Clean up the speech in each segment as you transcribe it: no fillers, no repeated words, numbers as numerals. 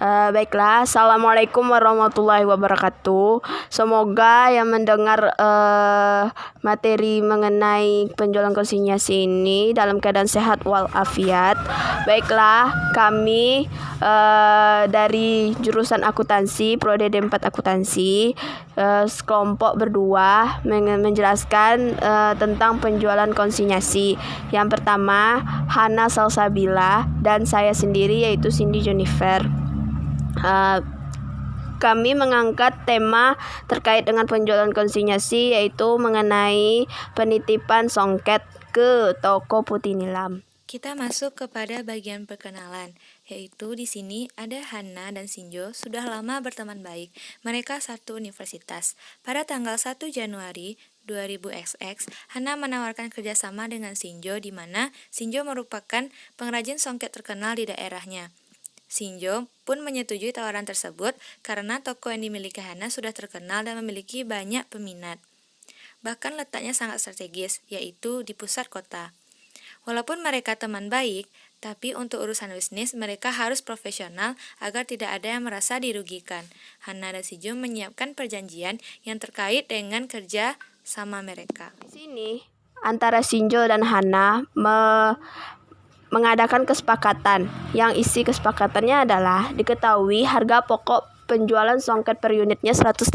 Baiklah, Assalamualaikum warahmatullahi wabarakatuh. Semoga yang mendengar materi mengenai penjualan konsinyasi ini dalam keadaan sehat walafiat. Baiklah, kami dari jurusan akuntansi, Prodi D4 Akuntansi, sekelompok berdua menjelaskan tentang penjualan konsinyasi. Yang pertama, Hana Salsabila dan saya sendiri yaitu Cindy Jennifer. Kami mengangkat tema terkait dengan penjualan konsinyasi, yaitu mengenai penitipan songket ke toko Putih Nilam. Kita masuk kepada bagian perkenalan, yaitu di sini ada Hana dan Sinjo sudah lama berteman baik. Mereka satu universitas. Pada tanggal 1 Januari 2000XX, Hana menawarkan kerjasama dengan Sinjo, di mana Sinjo merupakan pengrajin songket terkenal di daerahnya. Sinjo pun menyetujui tawaran tersebut karena toko yang dimiliki Hana sudah terkenal dan memiliki banyak peminat. Bahkan letaknya sangat strategis, yaitu di pusat kota. Walaupun mereka teman baik, tapi untuk urusan bisnis mereka harus profesional agar tidak ada yang merasa dirugikan. Hana dan Sinjo menyiapkan perjanjian yang terkait dengan kerja sama mereka. Di sini antara Sinjo dan Hana mengadakan kesepakatan yang isi kesepakatannya adalah diketahui harga pokok penjualan songket per unitnya 150.000.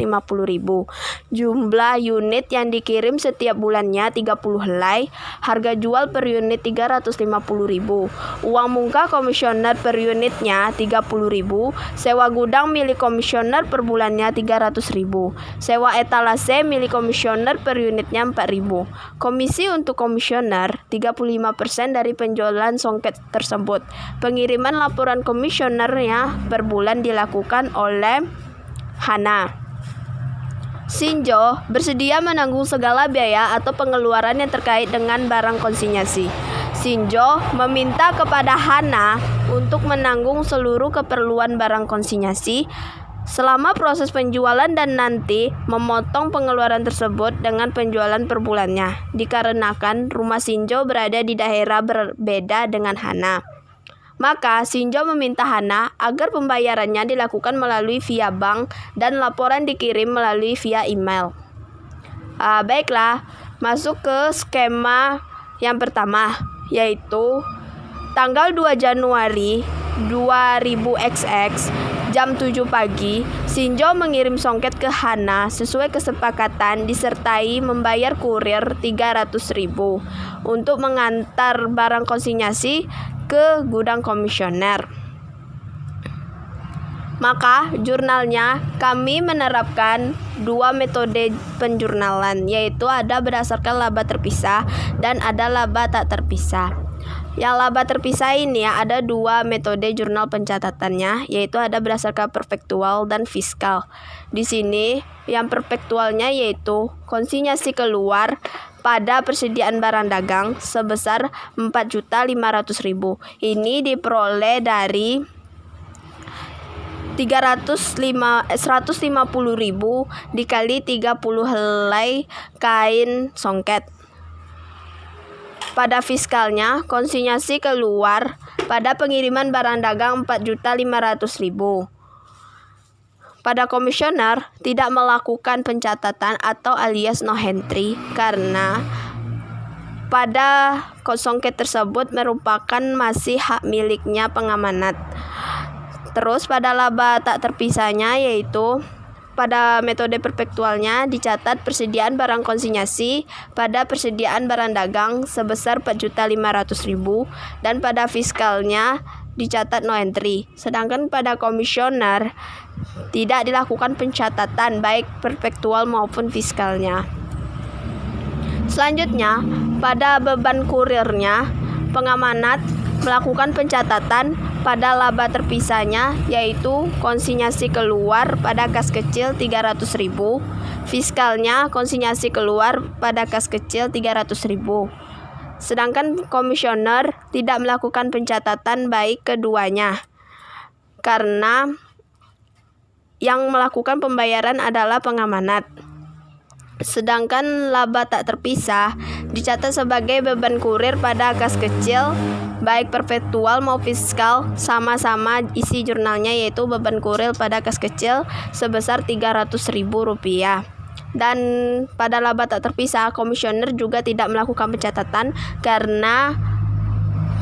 Jumlah unit yang dikirim setiap bulannya 30 helai. Harga jual per unit 350.000. Uang muka komisioner per unitnya 30.000. Sewa gudang milik komisioner per bulannya 300.000. Sewa etalase milik komisioner per unitnya 4.000. Komisi untuk komisioner 35% dari penjualan songket tersebut. Pengiriman laporan komisionernya per bulan dilakukan oleh Hana. Sinjo bersedia menanggung segala biaya atau pengeluaran yang terkait dengan barang konsinyasi. Sinjo meminta kepada Hana untuk menanggung seluruh keperluan barang konsinyasi selama proses penjualan dan nanti memotong pengeluaran tersebut dengan penjualan per bulannya, dikarenakan rumah Sinjo berada di daerah berbeda dengan Hana. Maka Sinjo meminta Hana agar pembayarannya dilakukan melalui via bank dan laporan dikirim melalui via email. Baiklah, masuk ke skema yang pertama, yaitu tanggal 2 Januari 2000XX jam 7 pagi, Sinjo mengirim songket ke Hana sesuai kesepakatan disertai membayar kurir 300.000 untuk mengantar barang konsinyasi ke gudang komisioner. Maka jurnalnya kami menerapkan dua metode penjurnalan, yaitu ada berdasarkan laba terpisah dan ada laba tak terpisah. Yang laba terpisah ini ada dua metode jurnal pencatatannya, yaitu ada berdasarkan perpektual dan fiskal. Di sini yang perpektualnya yaitu konsinyasi keluar pada persediaan barang dagang sebesar 4.500.000. Ini diperoleh dari 150.000 dikali 30 helai kain songket. Pada fiskalnya, konsinyasi keluar pada pengiriman barang dagang 4.500.000. Pada komisioner tidak melakukan pencatatan atau alias no entry karena pada songket tersebut merupakan masih hak miliknya pengamanat. Terus pada laba tak terpisahnya, yaitu pada metode perpektualnya dicatat persediaan barang konsinyasi pada persediaan barang dagang sebesar 4.500.000 dan pada fiskalnya dicatat no entry. Sedangkan pada komisioner tidak dilakukan pencatatan baik perpektual maupun fiskalnya. Selanjutnya, pada beban kurirnya, pengamanat melakukan pencatatan pada laba terpisahnya, yaitu konsinyasi keluar pada kas kecil 300.000, fiskalnya konsinyasi keluar pada kas kecil 300.000. Sedangkan komisioner tidak melakukan pencatatan baik keduanya karena yang melakukan pembayaran adalah pengamanat. Sedangkan laba tak terpisah dicatat sebagai beban kurir pada kas kecil, baik perpetual maupun fiskal, sama-sama isi jurnalnya, yaitu beban kurir pada kas kecil sebesar Rp300.000. Dan pada laba tak terpisah, komisioner juga tidak melakukan pencatatan karena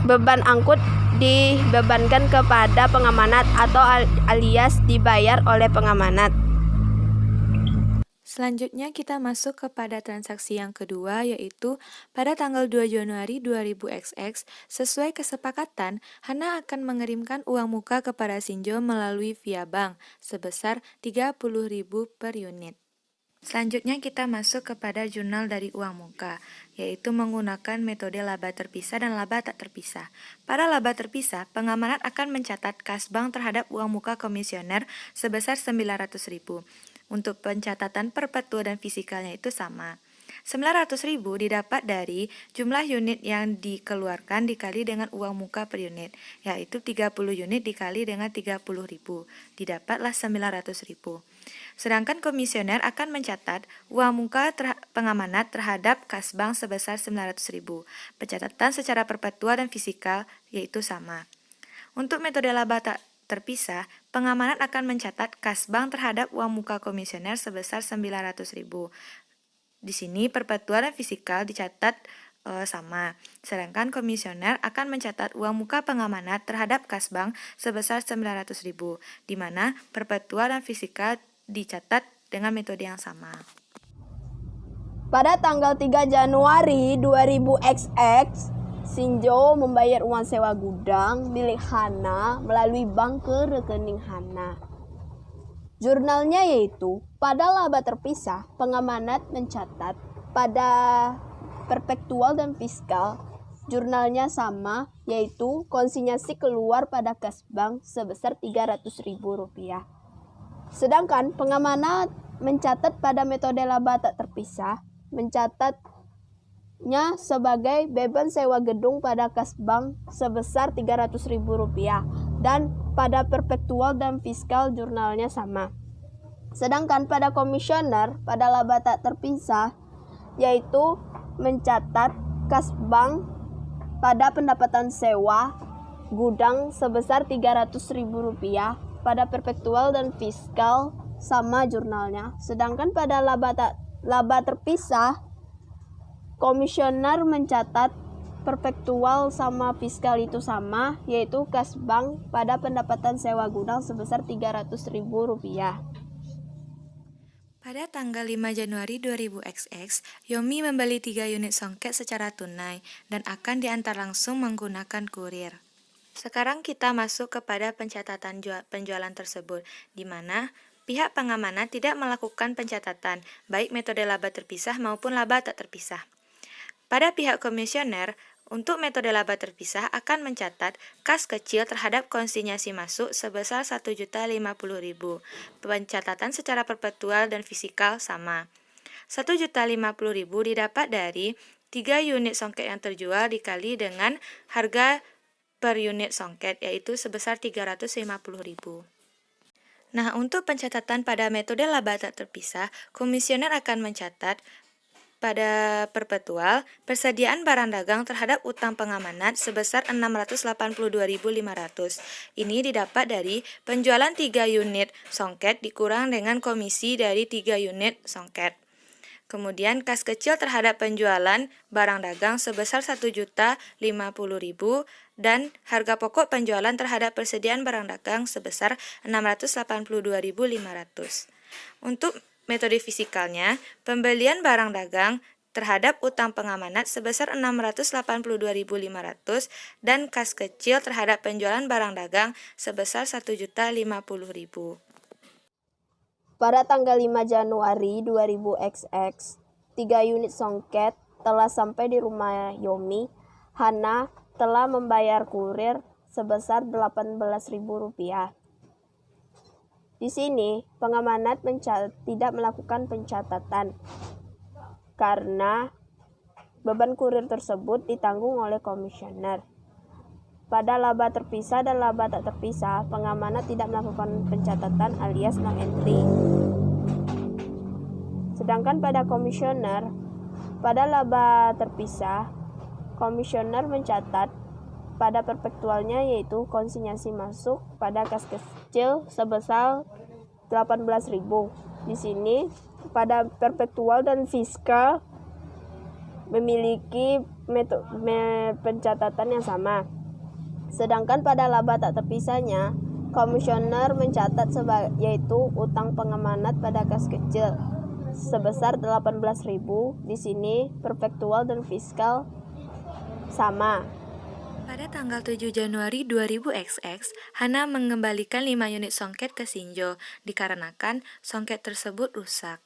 beban angkut dibebankan kepada pengamanat atau alias dibayar oleh pengamanat. Selanjutnya kita masuk kepada transaksi yang kedua, yaitu pada tanggal 2 Januari 2000XX, sesuai kesepakatan, Hana akan mengirimkan uang muka kepada Shinjo melalui via bank sebesar Rp30.000 per unit. Selanjutnya kita masuk kepada jurnal dari uang muka, yaitu menggunakan metode laba terpisah dan laba tak terpisah. Pada laba terpisah, pengamanat akan mencatat kas bank terhadap uang muka komisioner sebesar Rp900.000. Untuk pencatatan perpetua dan fisikalnya itu sama. Rp900.000 didapat dari jumlah unit yang dikeluarkan dikali dengan uang muka per unit, yaitu 30 unit dikali dengan Rp30.000. Didapatlah Rp900.000. Sedangkan komisioner akan mencatat uang muka pengamanat terhadap kas bank sebesar Rp900.000. Pencatatan secara perpetua dan fisikal yaitu sama. Untuk metode laba tak terpisah, pengamanat akan mencatat kas bank terhadap uang muka komisioner sebesar Rp900.000. Di sini perpetua dan fisikal dicatat sama. Sedangkan komisioner akan mencatat uang muka pengamanat terhadap kas bank sebesar Rp900.000, di mana perpetua dan fisikal dicatat dengan metode yang sama. Pada tanggal 3 Januari 2000XX, Shinjo membayar uang sewa gudang milik Hana melalui bank ke rekening Hana. Jurnalnya yaitu pada laba terpisah, pengamanat mencatat pada perpetual dan fiskal, jurnalnya sama, yaitu konsinyasi keluar pada kas bank sebesar Rp300.000. Sedangkan pengamanat mencatat pada metode laba tak terpisah, mencatatnya sebagai beban sewa gedung pada kas bank sebesar Rp300.000 dan pada perpetual dan fiskal jurnalnya sama. Sedangkan pada komisioner pada laba tak terpisah yaitu mencatat kas bank pada pendapatan sewa gudang sebesar Rp300.000, pada perpetual dan fiskal sama jurnalnya. Sedangkan pada laba terpisah, komisioner mencatat perpetual sama fiskal itu sama, yaitu kas bank pada pendapatan sewa gudang sebesar Rp300.000. Pada tanggal 5 Januari 2000XX, Yomi membeli 3 unit songket secara tunai dan akan diantar langsung menggunakan kurir. Sekarang kita masuk kepada pencatatan penjualan tersebut, di mana pihak pengamanat tidak melakukan pencatatan, baik metode laba terpisah maupun laba tak terpisah. Pada pihak komisioner, untuk metode laba terpisah akan mencatat kas kecil terhadap konsinyasi masuk sebesar Rp1.050.000. Pencatatan secara perpetual dan fisikal sama. Rp1.050.000 didapat dari 3 unit songket yang terjual dikali dengan harga per unit songket, yaitu sebesar Rp350.000. Nah, untuk pencatatan pada metode laba tak terpisah, komisioner akan mencatat pada perpetual, persediaan barang dagang terhadap utang pengamanat sebesar Rp682.500. Ini didapat dari penjualan 3 unit songket dikurang dengan komisi dari 3 unit songket. Kemudian kas kecil terhadap penjualan barang dagang sebesar Rp1.050.000 dan harga pokok penjualan terhadap persediaan barang dagang sebesar Rp682.500. Untuk metode fisikalnya, pembelian barang dagang terhadap utang pengamanat sebesar Rp682.500 dan kas kecil terhadap penjualan barang dagang sebesar Rp1.050.000. Pada tanggal 5 Januari 2000XX, 3 unit songket telah sampai di rumah Yomi. Hana telah membayar kurir sebesar Rp18.000. Di sini, pengamanat tidak melakukan pencatatan karena beban kurir tersebut ditanggung oleh komisioner. Pada laba terpisah dan laba tak terpisah, pengamanat tidak melakukan pencatatan alias non-entry. Sedangkan pada komisioner, pada laba terpisah, komisioner mencatat pada perpektualnya yaitu konsinyasi masuk pada kas kecil sebesar 18.000. Di sini pada perpektual dan fiskal memiliki metode pencatatan yang sama. Sedangkan pada laba tak terpisahnya, komisioner mencatat yaitu utang pengamanat pada kas kecil sebesar 18.000. Di sini perpektual dan fiskal sama. Pada tanggal 7 Januari 2000XX, Hana mengembalikan 5 unit songket ke Sinjo dikarenakan songket tersebut rusak.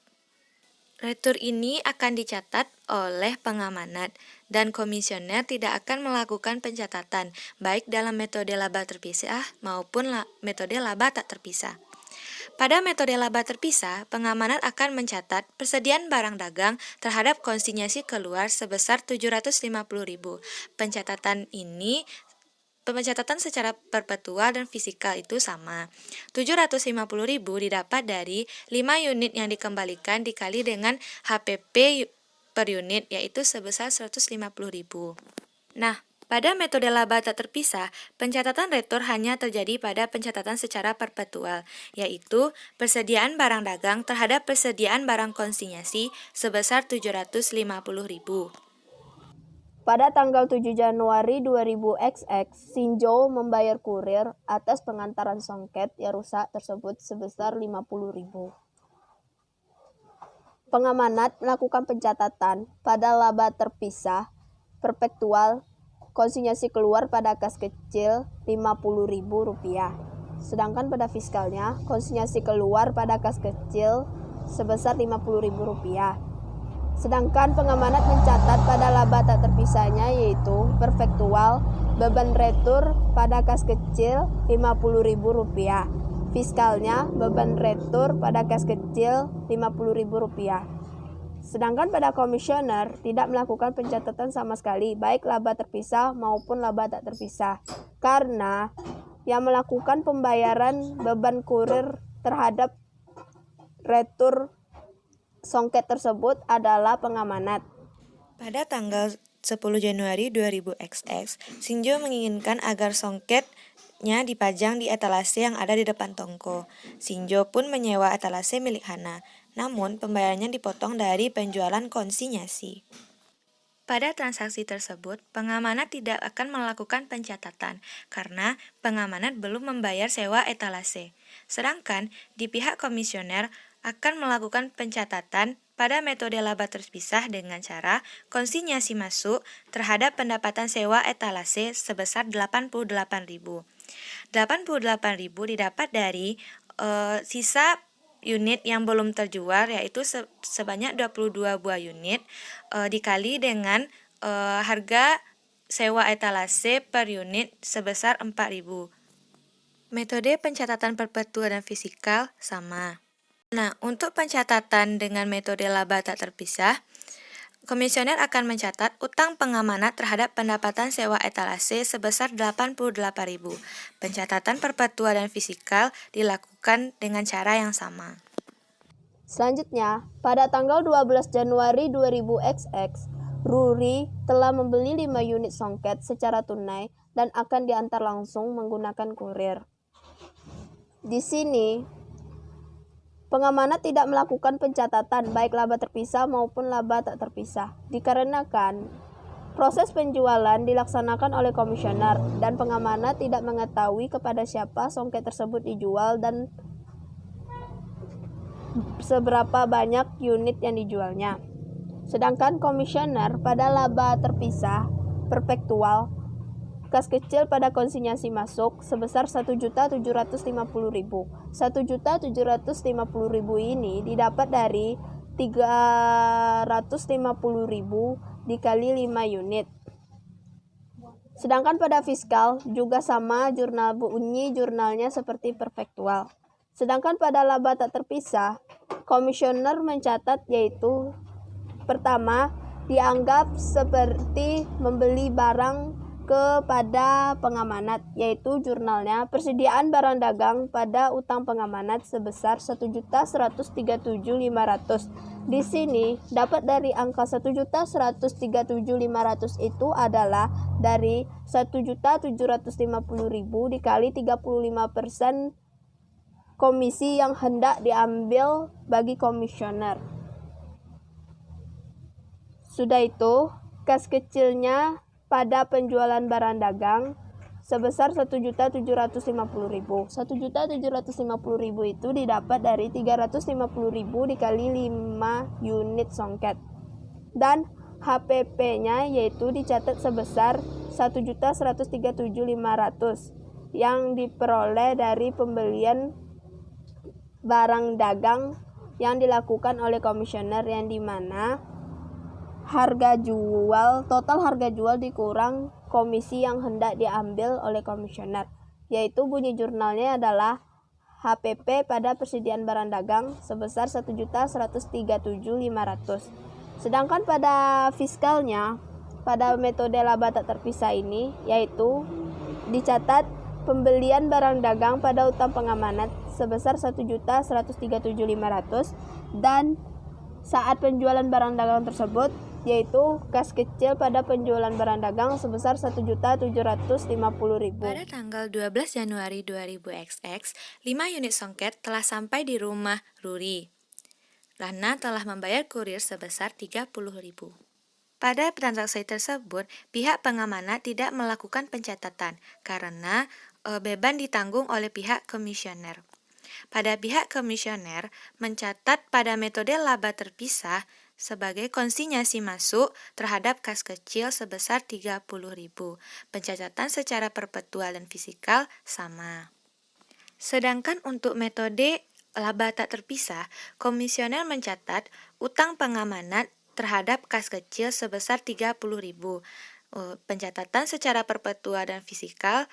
Retur ini akan dicatat oleh pengamanat dan komisioner tidak akan melakukan pencatatan baik dalam metode laba terpisah maupun metode laba tak terpisah. Pada metode laba terpisah, pengamanat akan mencatat persediaan barang dagang terhadap konsinyasi keluar sebesar 750.000. Pencatatan secara perpetual dan fisikal itu sama. 750.000 didapat dari 5 unit yang dikembalikan dikali dengan HPP per unit, yaitu sebesar 150.000. Nah, pada metode laba tak terpisah, pencatatan retur hanya terjadi pada pencatatan secara perpetual, yaitu persediaan barang dagang terhadap persediaan barang konsinyasi sebesar 750.000. Pada tanggal 7 Januari 2000XX, Sinjo membayar kurir atas pengantaran songket yang rusak tersebut sebesar 50.000. Pengamanat melakukan pencatatan pada laba terpisah, perpektual, konsinyasi keluar pada kas kecil Rp50.000. Sedangkan pada fiskalnya, konsinyasi keluar pada kas kecil sebesar Rp50.000. Sedangkan pengamanat mencatat pada laba tak terpisahnya yaitu perpektual, beban retur pada kas kecil Rp50.000. Fiskalnya, beban retur pada kas kecil Rp50.000. Sedangkan pada komisioner tidak melakukan pencatatan sama sekali, baik laba terpisah maupun laba tak terpisah. Karena yang melakukan pembayaran beban kurir terhadap retur songket tersebut adalah pengamanat. Pada tanggal 10 Januari 2000XX, Sinjo menginginkan agar songketnya dipajang di etalase yang ada di depan toko. Sinjo pun menyewa etalase milik Hana, namun pembayarannya dipotong dari penjualan konsinyasi. Pada transaksi tersebut, pengamanat tidak akan melakukan pencatatan karena pengamanat belum membayar sewa etalase. Sedangkan di pihak komisioner akan melakukan pencatatan pada metode laba terpisah dengan cara konsinyasi masuk terhadap pendapatan sewa etalase sebesar 88.000. 88.000 didapat dari sisa unit yang belum terjual, yaitu sebanyak 22 buah unit dikali dengan harga sewa etalase per unit sebesar 4.000. Metode pencatatan perpetual dan fisikal sama. Nah, untuk pencatatan dengan metode laba tak terpisah, komisioner akan mencatat utang pengamanat terhadap pendapatan sewa etalase sebesar 88.000. Pencatatan perpetual dan fisikal dilakukan dengan cara yang sama. Selanjutnya, pada tanggal 12 Januari 2000XX, Ruri telah membeli 5 unit songket secara tunai dan akan diantar langsung menggunakan kurir. Di sini, pengamanat tidak melakukan pencatatan baik laba terpisah maupun laba tak terpisah, dikarenakan proses penjualan dilaksanakan oleh komisioner dan pengamanat tidak mengetahui kepada siapa songket tersebut dijual dan seberapa banyak unit yang dijualnya. Sedangkan komisioner pada laba terpisah, perpektual, kas kecil pada konsinyasi masuk sebesar 1.750.000. 1.750.000 ini didapat dari 350.000 dikali 5 unit. Sedangkan pada fiskal juga sama, jurnal bunyi jurnalnya seperti perpektual. Sedangkan pada laba tak terpisah, komisioner mencatat yaitu pertama, dianggap seperti membeli barang kepada pengamanat, yaitu jurnalnya persediaan barang dagang pada utang pengamanat sebesar 1.137.500. Di sini dapat dari angka 1.137.500 itu adalah dari 1.750.000 dikali 35% komisi yang hendak diambil bagi komisioner. Sudah itu, kas kecilnya pada penjualan barang dagang sebesar 1.750.000. 1.750.000 itu didapat dari 350.000 dikali 5 unit songket. Dan HPP-nya yaitu dicatat sebesar 1.137.500 yang diperoleh dari pembelian barang dagang yang dilakukan oleh komisioner, yang dimana total harga jual dikurang komisi yang hendak diambil oleh komisioner, yaitu bunyi jurnalnya adalah HPP pada persediaan barang dagang sebesar 1.137.500. Sedangkan pada fiskalnya, pada metode laba tak terpisah ini, yaitu dicatat pembelian barang dagang pada utang pengamanat sebesar 1.137.500 dan saat penjualan barang dagang tersebut, yaitu kas kecil pada penjualan barang dagang sebesar 1.750.000. Pada tanggal 12 Januari 2000XX, 5 unit songket telah sampai di rumah Ruri. Lana telah membayar kurir sebesar 30.000. Pada transaksi tersebut, pihak pengamanat tidak melakukan pencatatan karena beban ditanggung oleh pihak komisioner. Pada pihak komisioner mencatat pada metode laba terpisah sebagai konsinyasi masuk terhadap kas kecil sebesar 30.000. Pencatatan secara perpetual dan fisikal sama. Sedangkan untuk metode laba tak terpisah, komisioner mencatat utang pengamanat terhadap kas kecil sebesar 30.000. Pencatatan secara perpetual dan fisikal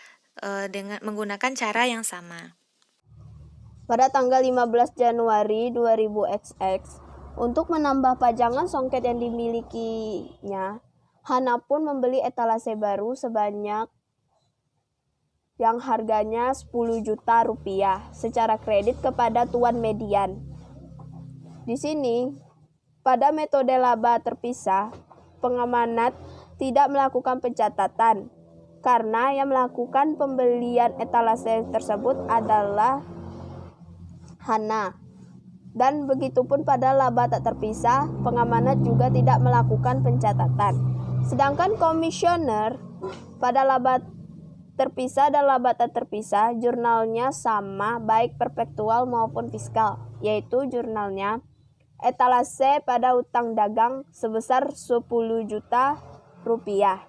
dengan menggunakan cara yang sama. Pada tanggal 15 Januari 2000XX, untuk menambah pajangan songket yang dimilikinya, Hana pun membeli etalase baru sebanyak yang harganya 10 juta rupiah secara kredit kepada Tuan Median. Di sini, pada metode laba terpisah, pengamanat tidak melakukan pencatatan karena yang melakukan pembelian etalase tersebut adalah Hana. Dan begitupun pada laba tak terpisah, pengamanat juga tidak melakukan pencatatan. Sedangkan komisioner pada laba terpisah dan laba tak terpisah, jurnalnya sama baik perpetual maupun fiskal, yaitu jurnalnya etalase pada utang dagang sebesar 10 juta rupiah.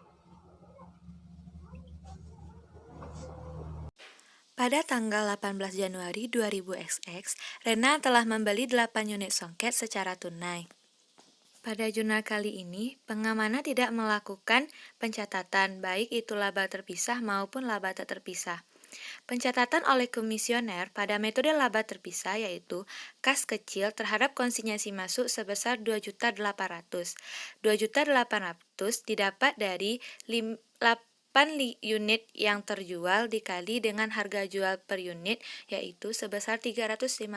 Pada tanggal 18 Januari 2000XX, Rena telah membeli 8 unit songket secara tunai. Pada jurnal kali ini, pengamanat tidak melakukan pencatatan baik itu laba terpisah maupun laba tak terpisah. Pencatatan oleh komisioner pada metode laba terpisah yaitu kas kecil terhadap konsinyasi masuk sebesar 2.800.000. 2.800.000 didapat dari 8 unit yang terjual dikali dengan harga jual per unit yaitu sebesar 350.000.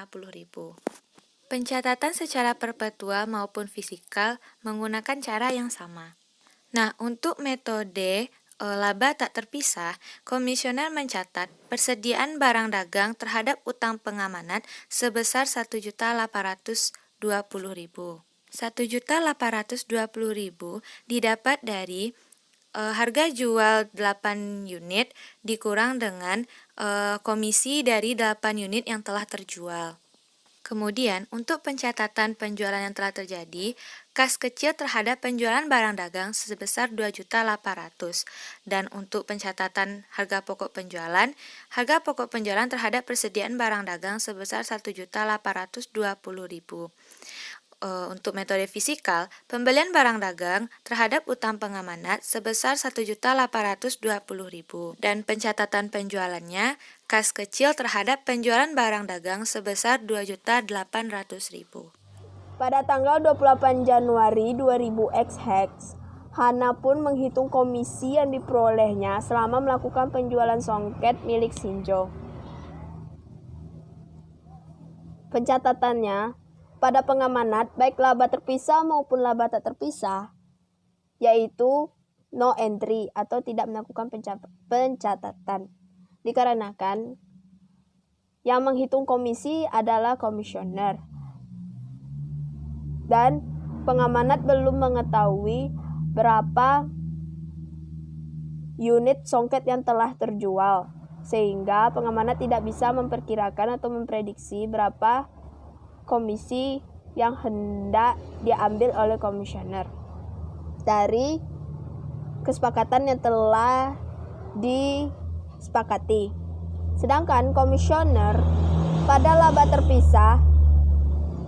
Pencatatan secara perpetual maupun fisikal menggunakan cara yang sama. Nah, untuk metode laba tak terpisah, komisioner mencatat persediaan barang dagang terhadap utang pengamanat sebesar 1.820.000. 1.820.000 didapat dari harga jual 8 unit dikurang dengan komisi dari 8 unit yang telah terjual. Kemudian, untuk pencatatan penjualan yang telah terjadi, kas kecil terhadap penjualan barang dagang sebesar 2.800.000 dan untuk pencatatan harga pokok penjualan terhadap persediaan barang dagang sebesar 1.820.000. Untuk metode fisikal, pembelian barang dagang terhadap utang pengamanat sebesar 1.820.000 dan pencatatan penjualannya kas kecil terhadap penjualan barang dagang sebesar 2.800.000. Pada tanggal 28 Januari 2000XX, Hana pun menghitung komisi yang diperolehnya selama melakukan penjualan songket milik Shinjo. Pencatatannya, pada pengamanat baik laba terpisah maupun laba tak terpisah, yaitu no entry atau tidak melakukan pencatatan. Dikarenakan yang menghitung komisi adalah komisioner. Dan pengamanat belum mengetahui berapa unit songket yang telah terjual, sehingga pengamanat tidak bisa memperkirakan atau memprediksi berapa komisi yang hendak diambil oleh komisioner dari kesepakatan yang telah disepakati. Sedangkan komisioner pada laba terpisah,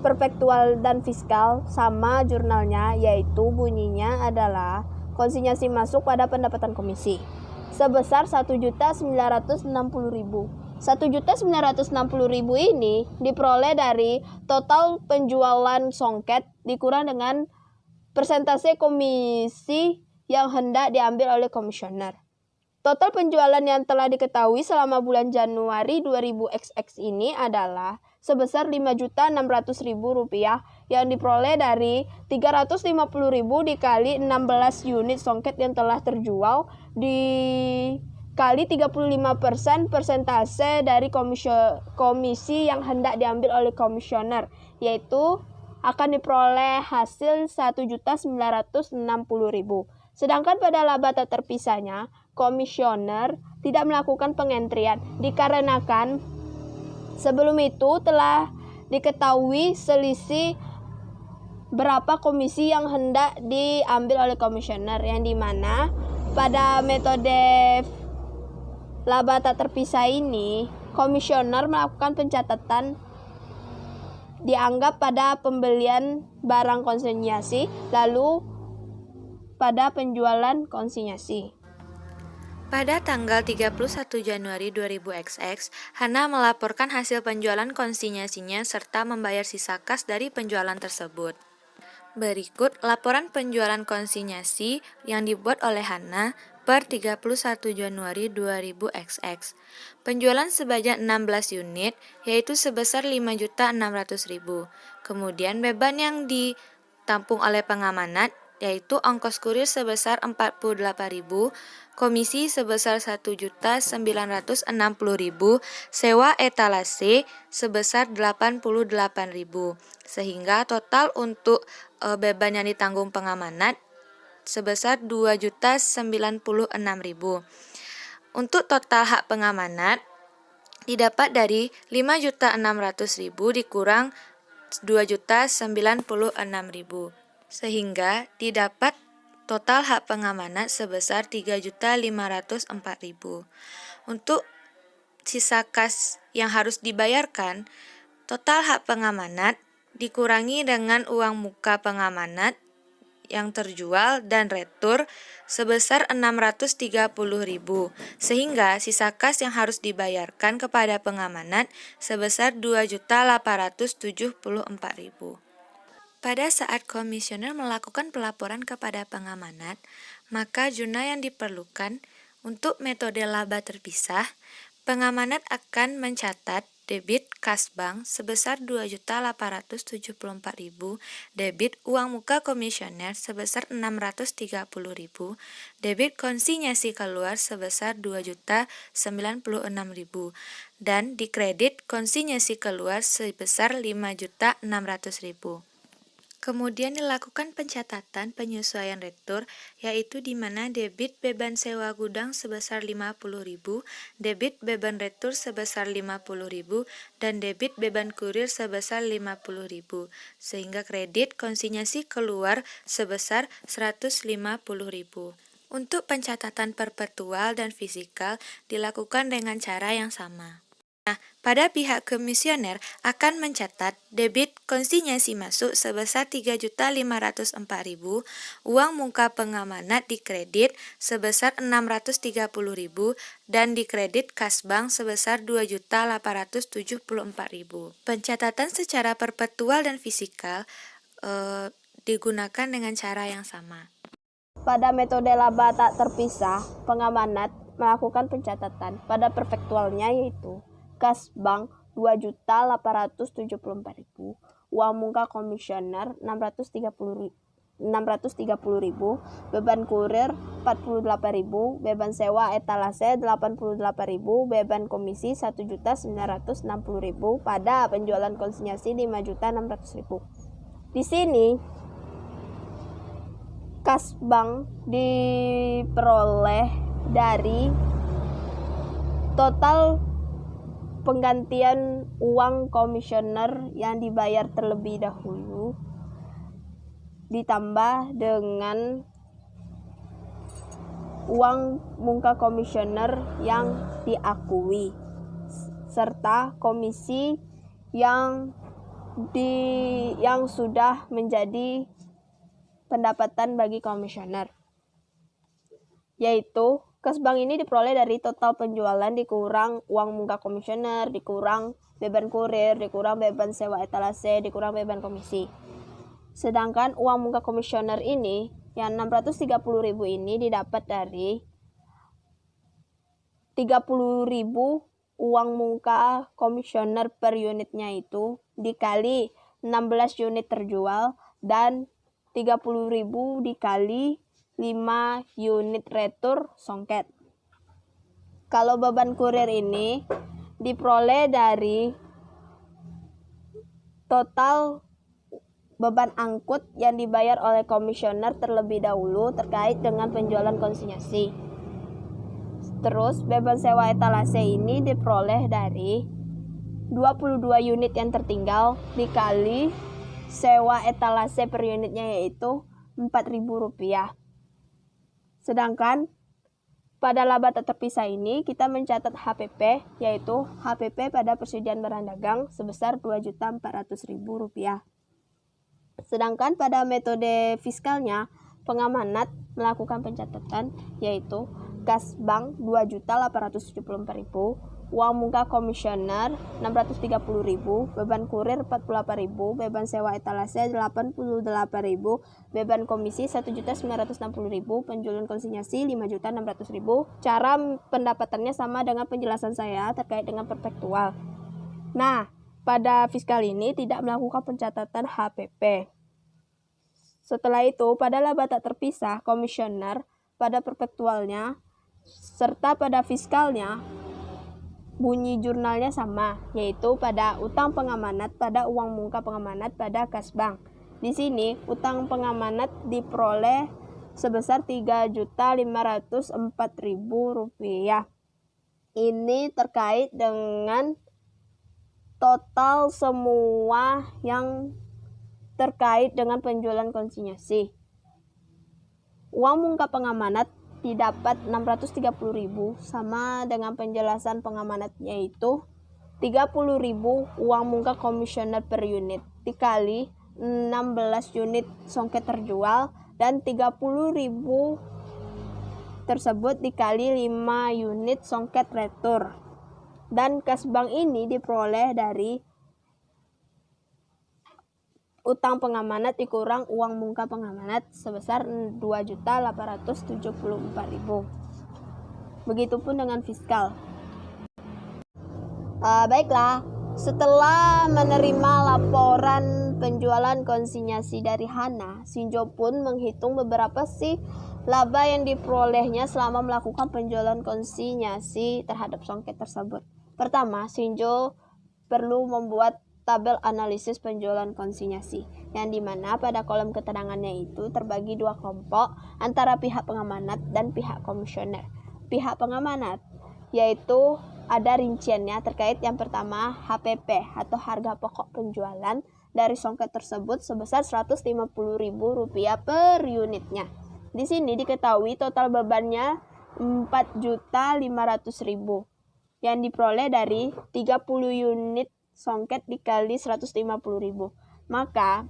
perpektual dan fiskal sama jurnalnya, yaitu bunyinya adalah konsinyasi masuk pada pendapatan komisi sebesar 1.960.000. 1.960.000 ini diperoleh dari total penjualan songket dikurang dengan persentase komisi yang hendak diambil oleh komisioner. Total penjualan yang telah diketahui selama bulan Januari 2000XX ini adalah sebesar Rp5.600.000 yang diperoleh dari 350.000 dikali 16 unit songket yang telah terjual dikali 35% persentase dari komisi yang hendak diambil oleh komisioner, yaitu akan diperoleh hasil 1.960.000. Sedangkan pada laba tak terpisahnya, komisioner tidak melakukan pengentrian dikarenakan sebelum itu telah diketahui selisih berapa komisi yang hendak diambil oleh komisioner, yang dimana pada metode laba tak terpisah ini komisioner melakukan pencatatan dianggap pada pembelian barang konsinyasi lalu pada penjualan konsinyasi. Pada tanggal 31 Januari 2000XX, Hana melaporkan hasil penjualan konsinyasinya serta membayar sisa kas dari penjualan tersebut. Berikut laporan penjualan konsinyasi yang dibuat oleh Hana per 31 Januari 2000XX. Penjualan sebanyak 16 unit, yaitu sebesar 5.600.000. Kemudian beban yang ditampung oleh pengamanat, yaitu ongkos kurir sebesar 48.000, komisi sebesar 1.960.000, sewa etalase sebesar 88.000, sehingga total untuk beban yang ditanggung pengamanat sebesar 2.096.000. Untuk total hak pengamanat didapat dari 5.600.000 dikurang 2.096.000. Sehingga didapat total hak pengamanat sebesar 3.504.000. Untuk sisa kas yang harus dibayarkan, total hak pengamanat dikurangi dengan uang muka pengamanat yang terjual dan retur sebesar 630.000, sehingga sisa kas yang harus dibayarkan kepada pengamanat sebesar 2.874.000. Pada saat komisioner melakukan pelaporan kepada pengamanat, maka jurnal yang diperlukan untuk metode laba terpisah, pengamanat akan mencatat debit kas bank sebesar 2.874.000, debit uang muka komisioner sebesar 630.000, debit konsinyasi keluar sebesar 2.096.000, dan dikredit konsinyasi keluar sebesar 5.600.000. Kemudian dilakukan pencatatan penyesuaian retur, yaitu di mana debit beban sewa gudang sebesar 50.000, debit beban retur sebesar 50.000, dan debit beban kurir sebesar 50.000, sehingga kredit konsinyasi keluar sebesar 150.000. Untuk pencatatan perpetual dan fisikal dilakukan dengan cara yang sama. Nah, pada pihak komisioner akan mencatat debit konsinyasi masuk sebesar 3.504.000, uang muka pengamanat dikredit sebesar 630.000, dan dikredit kas bank sebesar 2.874.000. Pencatatan secara perpetual dan fisikal digunakan dengan cara yang sama. pada metode laba tak terpisah, pengamanat melakukan pencatatan pada perfektualnya yaitu kas bank 2.874.000, uang muka komisioner 630.000, beban kurir 48.000, beban sewa etalase 88.000, beban komisi 1.960.000 pada penjualan konsinyasi 5.600.000. Di sini kas bank diperoleh dari total penggantian uang komisioner yang dibayar terlebih dahulu ditambah dengan uang muka komisioner yang diakui serta komisi yang sudah menjadi pendapatan bagi komisioner, yaitu kas bank ini diperoleh dari total penjualan dikurang uang muka komisioner, dikurang beban kurir, dikurang beban sewa etalase, dikurang beban komisi. Sedangkan uang muka komisioner ini yang 630.000 ini didapat dari 30.000 uang muka komisioner per unitnya itu dikali 16 unit terjual dan 30.000 dikali 5 unit retur songket. Kalau beban kurir ini diperoleh dari total beban angkut yang dibayar oleh komisioner terlebih dahulu terkait dengan penjualan konsinyasi. Terus beban sewa etalase ini diperoleh dari 22 unit yang tertinggal dikali sewa etalase per unitnya yaitu Rp4.000. Sedangkan pada laba tak terpisah ini kita mencatat HPP yaitu HPP pada persediaan barang dagang sebesar Rp2.400.000. Sedangkan pada metode fiskalnya pengamanat melakukan pencatatan yaitu kas bank 2.874.000, uang muka komisioner 630.000, beban kurir 48.000, beban sewa etalase 88.000, beban komisi 1.960.000, penjualan konsinyasi 5.600.000. Cara pendapatannya sama dengan penjelasan saya terkait dengan perpektual. Nah, pada fiskal ini tidak melakukan pencatatan HPP. Setelah itu, pada laba tak terpisah, komisioner pada perpektualnya serta pada fiskalnya bunyi jurnalnya sama, yaitu pada utang pengamanat pada uang muka pengamanat pada kas bank. Di sini utang pengamanat diperoleh sebesar Rp3.504.000. Ini terkait dengan total semua yang terkait dengan penjualan konsinyasi. Uang muka pengamanat didapat 630.000 sama dengan penjelasan pengamanat yaitu 30.000 uang muka komisioner per unit dikali 16 unit songket terjual dan 30.000 tersebut dikali 5 unit songket retur. Dan kas bank ini diperoleh dari utang pengamanat dikurang uang muka pengamanat sebesar Rp2.874.000. Begitupun dengan fiskal. Baiklah, setelah menerima laporan penjualan konsinyasi dari Hana, Sinjo pun menghitung beberapa sih laba yang diperolehnya selama melakukan penjualan konsinyasi terhadap songket tersebut. Pertama, Sinjo perlu membuat tabel analisis penjualan konsinyasi, yang dimana pada kolom keterangannya itu terbagi dua kelompok antara pihak pengamanat dan pihak komisioner. Pihak pengamanat yaitu ada rinciannya terkait yang pertama HPP atau harga pokok penjualan dari songket tersebut sebesar Rp150.000 per unitnya. Di sini diketahui total bebannya Rp4.500.000 yang diperoleh dari 30 unit songket dikali 150.000. Maka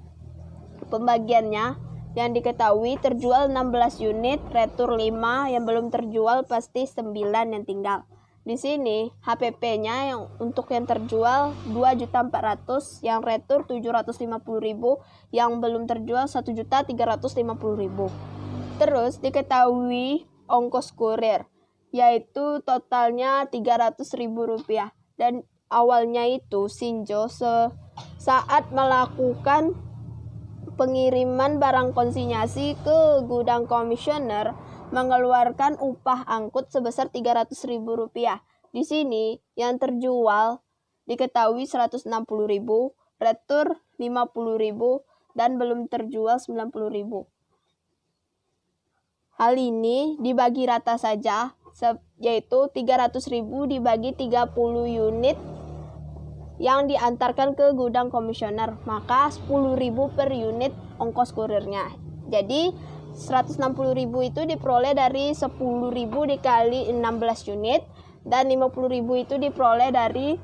pembagiannya yang diketahui terjual 16 unit, retur 5, yang belum terjual pasti 9 yang tinggal. Di sini HPP-nya yang untuk yang terjual 2.400.000, yang retur 750.000, yang belum terjual 1.350.000. Terus diketahui ongkos kurir, yaitu totalnya Rp300.000. Dan awalnya itu Shinjo saat melakukan pengiriman barang konsinyasi ke gudang komisioner mengeluarkan upah angkut sebesar Rp300.000. Di sini yang terjual diketahui 160.000, retur 50.000, dan belum terjual 90.000. Hal ini dibagi rata saja, yaitu 300.000 dibagi 30 unit yang diantarkan ke gudang komisioner, maka 10.000 per unit ongkos kurirnya. Jadi 160.000 itu diperoleh dari 10.000 dikali 16 unit, dan 50.000 itu diperoleh dari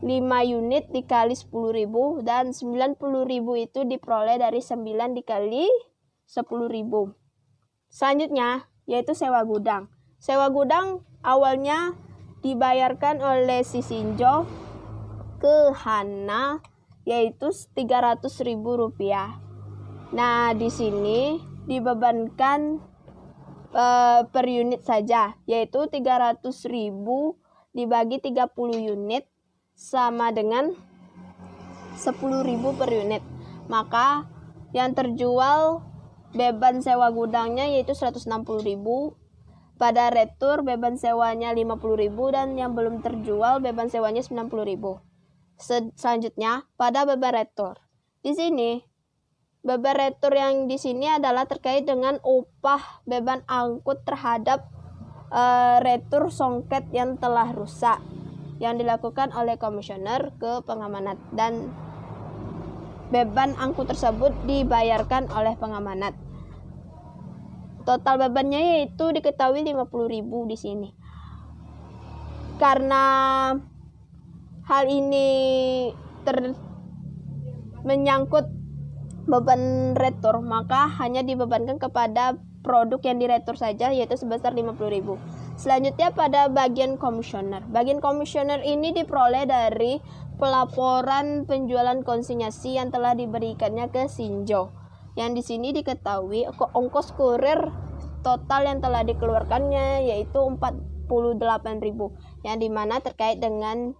5 unit dikali 10.000, dan 90.000 itu diperoleh dari 9 dikali 10.000. Selanjutnya yaitu sewa gudang. Sewa gudang awalnya dibayarkan oleh si Shinjo ke Hana, yaitu Rp300.000. Nah, di sini dibebankan per unit saja, yaitu 300.000 dibagi 30 unit sama dengan 10.000 per unit. Maka yang terjual beban sewa gudangnya yaitu 160.000. Pada retur beban sewanya 50.000, dan yang belum terjual beban sewanya 90.000. Selanjutnya pada beban retur. Di sini beban retur yang di sini adalah terkait dengan upah beban angkut terhadap retur songket yang telah rusak yang dilakukan oleh komisioner ke pengamanat, dan beban angkut tersebut dibayarkan oleh pengamanat. Total bebannya yaitu diketahui 50.000 di sini. Karena hal ini menyangkut beban retur, maka hanya dibebankan kepada produk yang diretur saja, yaitu sebesar 50.000. Selanjutnya pada bagian komisioner. Bagian komisioner ini diperoleh dari pelaporan penjualan konsinyasi yang telah diberikannya ke Shinjo. Yang di sini diketahui ongkos kurir total yang telah dikeluarkannya yaitu 48.000, yang dimana terkait dengan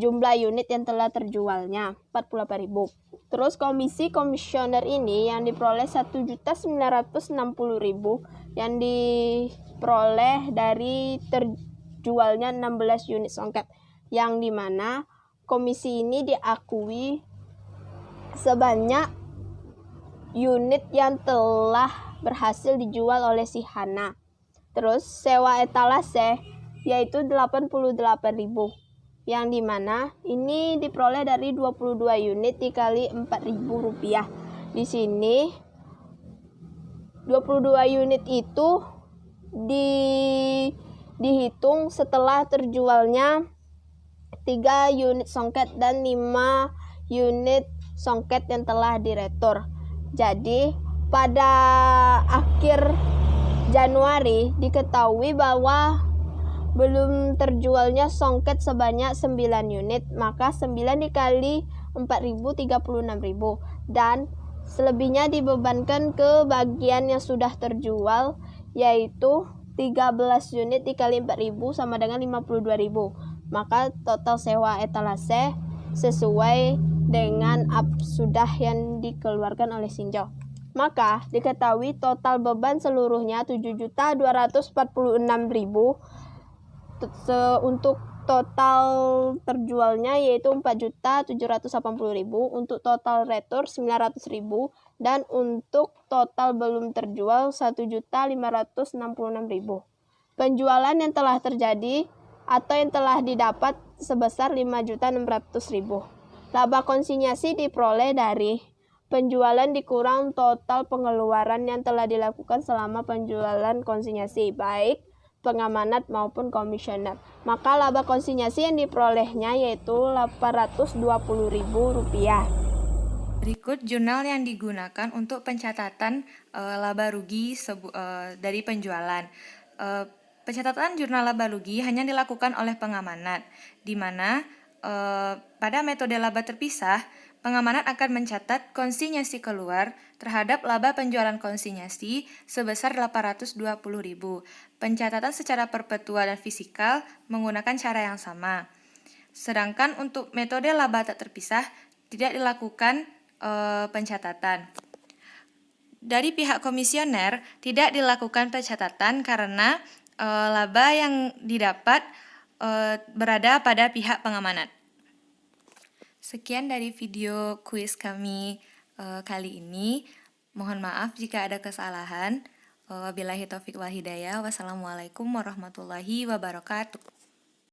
jumlah unit yang telah terjualnya 48.000. Terus komisi komisioner ini yang diperoleh 1.960.000 yang diperoleh dari terjualnya 16 unit songket, yang dimana komisi ini diakui sebanyak unit yang telah berhasil dijual oleh si Hana. Terus sewa etalase yaitu 88.000, yang dimana ini diperoleh dari 22 unit dikali Rp4.000. Di sini 22 unit itu dihitung setelah terjualnya 3 unit songket dan 5 unit songket yang telah diretur. Jadi pada akhir Januari diketahui bahwa belum terjualnya songket sebanyak 9 unit, maka 9 dikali 4.000 36.000, dan selebihnya dibebankan ke bagian yang sudah terjual, yaitu 13 unit dikali 4.000 sama dengan 52.000. Maka total sewa etalase sesuai dengan sudah yang dikeluarkan oleh Shinjo. Maka diketahui total beban seluruhnya 7.246.000. Untuk total terjualnya yaitu 4.780.000, untuk total retur 900.000, dan untuk total belum terjual 1.566.000. Penjualan yang telah terjadi atau yang telah didapat sebesar 5.600.000. Laba konsinyasi diperoleh dari penjualan dikurang total pengeluaran yang telah dilakukan selama penjualan konsinyasi, baik pengamanat maupun komisioner. Maka laba konsinyasi yang diperolehnya yaitu Rp820.000. Berikut jurnal yang digunakan untuk pencatatan laba rugi dari penjualan. Pencatatan jurnal laba rugi hanya dilakukan oleh pengamanat, di mana pada metode laba terpisah, Pengamanat akan mencatat konsinyasi keluar terhadap laba penjualan konsinyasi sebesar 820.000. Pencatatan secara perpetual dan fisikal menggunakan cara yang sama. Sedangkan untuk metode laba tak terpisah tidak dilakukan pencatatan. Dari pihak komisioner tidak dilakukan pencatatan karena laba yang didapat berada pada pihak pengamanat. Sekian dari video kuis kami kali ini. Mohon maaf jika ada kesalahan. Wabillahi taufiq wal hidayah. Wassalamualaikum warahmatullahi wabarakatuh.